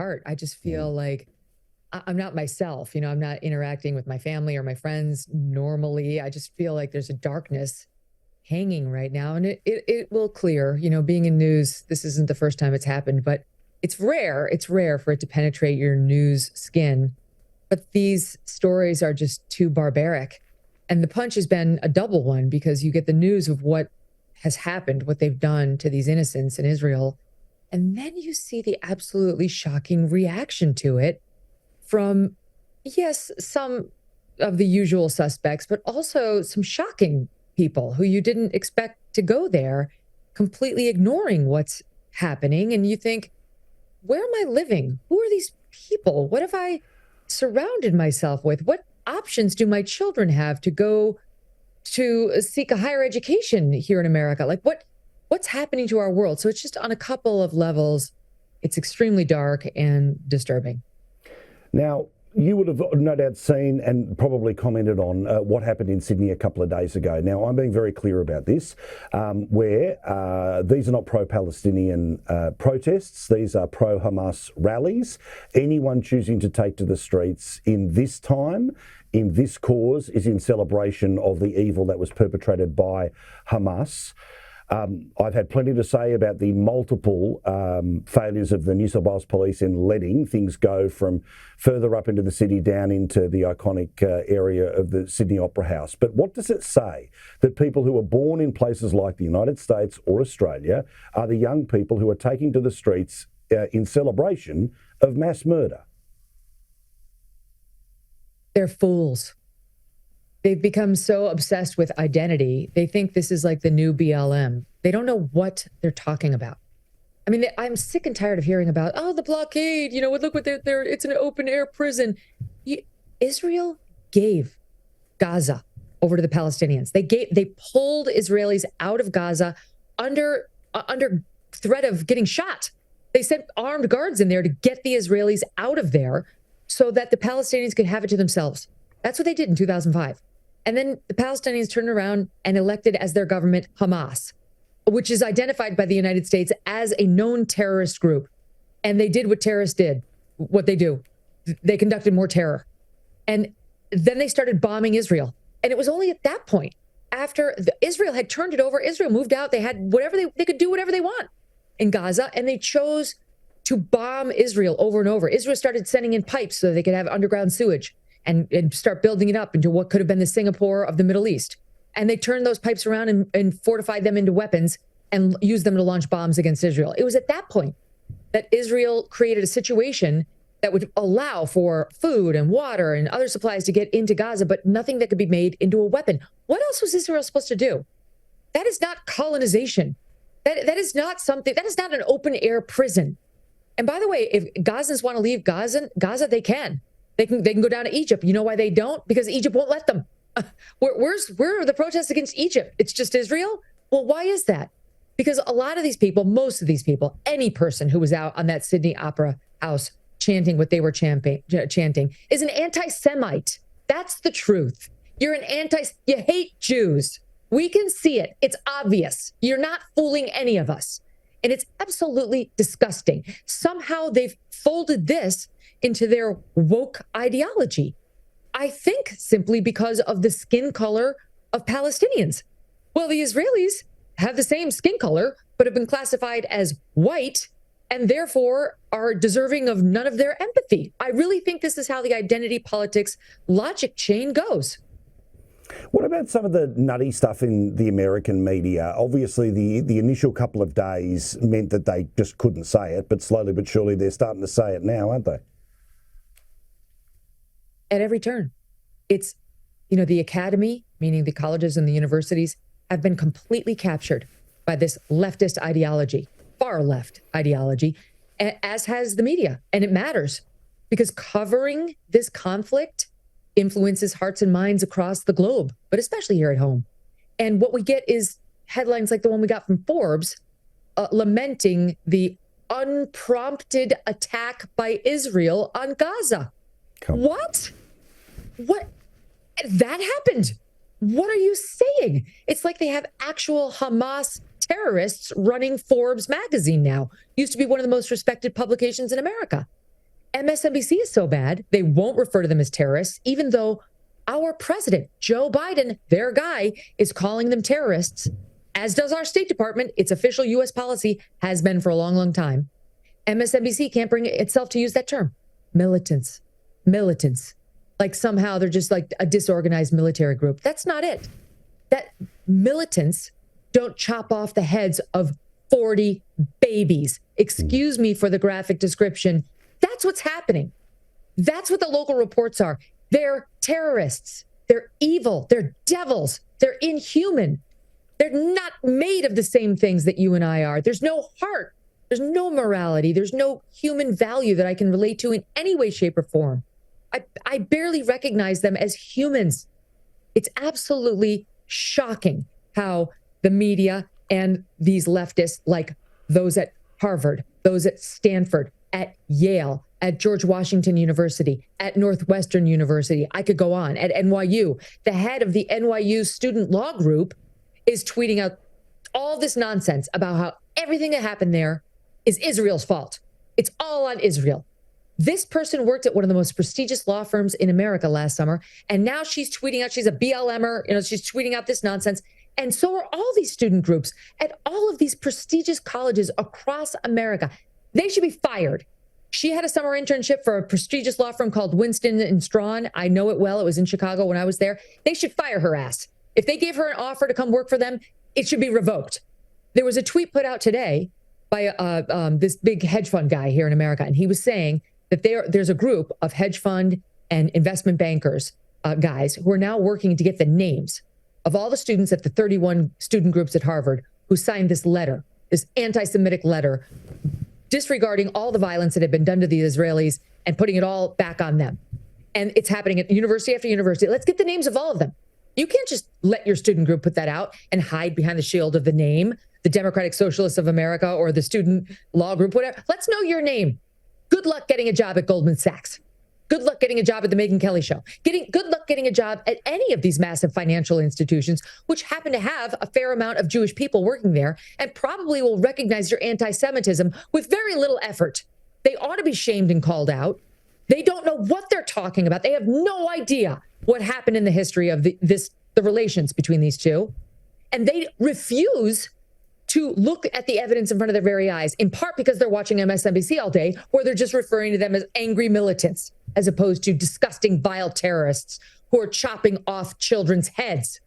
heart. I just Mm. feel like I'm not myself. I'm not interacting with my family or my friends normally. I just feel like there's a darkness hanging right now, and it will clear. Being in news, this isn't the first time it's happened, but it's rare. It's rare for it to penetrate your news skin. But these stories are just too barbaric. And the punch has been a double one because you get the news of what has happened, what they've done to these innocents in Israel. And then you see the absolutely shocking reaction to it from, yes, some of the usual suspects, but also some shocking people who you didn't expect to go there, completely ignoring what's happening. And you think, where am I living? Who are these people? What have I surrounded myself with? What options do my children have to go to seek a higher education here in America? Like what's happening to our world? So it's just on a couple of levels, it's extremely dark and disturbing. Now, you would have no doubt seen and probably commented on what happened in Sydney a couple of days ago. Now, I'm being very clear about this, where these are not pro-Palestinian protests. These are pro-Hamas rallies. Anyone choosing to take to the streets in this time, in this cause, is in celebration of the evil that was perpetrated by Hamas. I've had plenty to say about the multiple failures of the New South Wales Police in letting things go from further up into the city down into the iconic area of the Sydney Opera House. But what does it say that people who are born in places like the United States or Australia are the young people who are taking to the streets in celebration of mass murder? They're fools. They've become so obsessed with identity. They think this is like the new BLM. They don't know what they're talking about. I mean, I'm sick and tired of hearing about, oh, the blockade, look what they're it's an open air prison. Israel gave Gaza over to the Palestinians. They pulled Israelis out of Gaza under threat of getting shot. They sent armed guards in there to get the Israelis out of there so that the Palestinians could have it to themselves. That's what they did in 2005. And then the Palestinians turned around and elected as their government Hamas, which is identified by the United States as a known terrorist group. And they did what terrorists did, what they do. They conducted more terror. And then they started bombing Israel. And it was only at that point, after Israel had turned it over, Israel moved out, they had whatever they could do whatever they want in Gaza, and they chose to bomb Israel over and over. Israel started sending in pipes so they could have underground sewage and start building it up into what could have been the Singapore of the Middle East. And they turned those pipes around and fortified them into weapons and used them to launch bombs against Israel. It was at that point that Israel created a situation that would allow for food and water and other supplies to get into Gaza, but nothing that could be made into a weapon. What else was Israel supposed to do? That is not colonization. That is not something, that is not an open air prison. And by the way, if Gazans want to leave Gaza, they can. They can go down to Egypt. You know why they don't? Because Egypt won't let them. Where are the protests against Egypt? It's just Israel? Well, why is that? Because a lot of these people, most of these people, any person who was out on that Sydney Opera House chanting what they were chanting is an anti-Semite. That's the truth. You hate Jews. We can see it. It's obvious. You're not fooling any of us. And it's absolutely disgusting. Somehow they've folded this into their woke ideology. I think simply because of the skin color of Palestinians. Well, the Israelis have the same skin color, but have been classified as white and therefore are deserving of none of their empathy. I really think this is how the identity politics logic chain goes. What about some of the nutty stuff in the American media? Obviously, the initial couple of days meant that they just couldn't say it, but slowly but surely they're starting to say it now, aren't they? At every turn. It's, the academy, meaning the colleges and the universities, have been completely captured by this leftist ideology, far left ideology, as has the media. And it matters because covering this conflict influences hearts and minds across the globe, but especially here at home. And what we get is headlines like the one we got from Forbes, lamenting the unprompted attack by Israel on Gaza. What? That happened. What are you saying? It's like they have actual Hamas terrorists running Forbes magazine now. Used to be one of the most respected publications in America. MSNBC is so bad, they won't refer to them as terrorists, even though our president, Joe Biden, their guy, is calling them terrorists, as does our State Department. Its official U.S. policy has been for a long, long time. MSNBC can't bring itself to use that term. Militants. Militants. Like somehow they're just like a disorganized military group. That's not it. That militants don't chop off the heads of 40 babies. Excuse me for the graphic description. That's what's happening. That's what the local reports are. They're terrorists. They're evil. They're devils. They're inhuman. They're not made of the same things that you and I are. There's no heart. There's no morality. There's no human value that I can relate to in any way, shape, or form. I barely recognize them as humans. It's absolutely shocking how the media and these leftists, like those at Harvard, those at Stanford, at Yale, at George Washington University, at Northwestern University, I could go on, at NYU, the head of the NYU student law group is tweeting out all this nonsense about how everything that happened there is Israel's fault. It's all on Israel. This person worked at one of the most prestigious law firms in America last summer, and now she's tweeting out, she's a BLMer, she's tweeting out this nonsense. And so are all these student groups at all of these prestigious colleges across America. They should be fired. She had a summer internship for a prestigious law firm called Winston and Strawn. I know it well. It was in Chicago when I was there. They should fire her ass. If they gave her an offer to come work for them, it should be revoked. There was a tweet put out today by this big hedge fund guy here in America, and he was saying that there's a group of hedge fund and investment bankers, guys, who are now working to get the names of all the students at the 31 student groups at Harvard who signed this letter, this anti-Semitic letter, disregarding all the violence that had been done to the Israelis and putting it all back on them. And it's happening at university after university. Let's get the names of all of them. You can't just let your student group put that out and hide behind the shield of the name, the Democratic Socialists of America or the student law group, whatever. Let's know your name. Good luck getting a job at Goldman Sachs. Good luck getting a job at the Megyn Kelly show. Good luck getting a job at any of these massive financial institutions, which happen to have a fair amount of Jewish people working there and probably will recognize your anti-Semitism with very little effort. They ought to be shamed and called out. They don't know what they're talking about. They have no idea what happened in the history of the relations between these two. And they refuse to look at the evidence in front of their very eyes, in part because they're watching MSNBC all day, where they're just referring to them as angry militants, as opposed to disgusting, vile terrorists who are chopping off children's heads.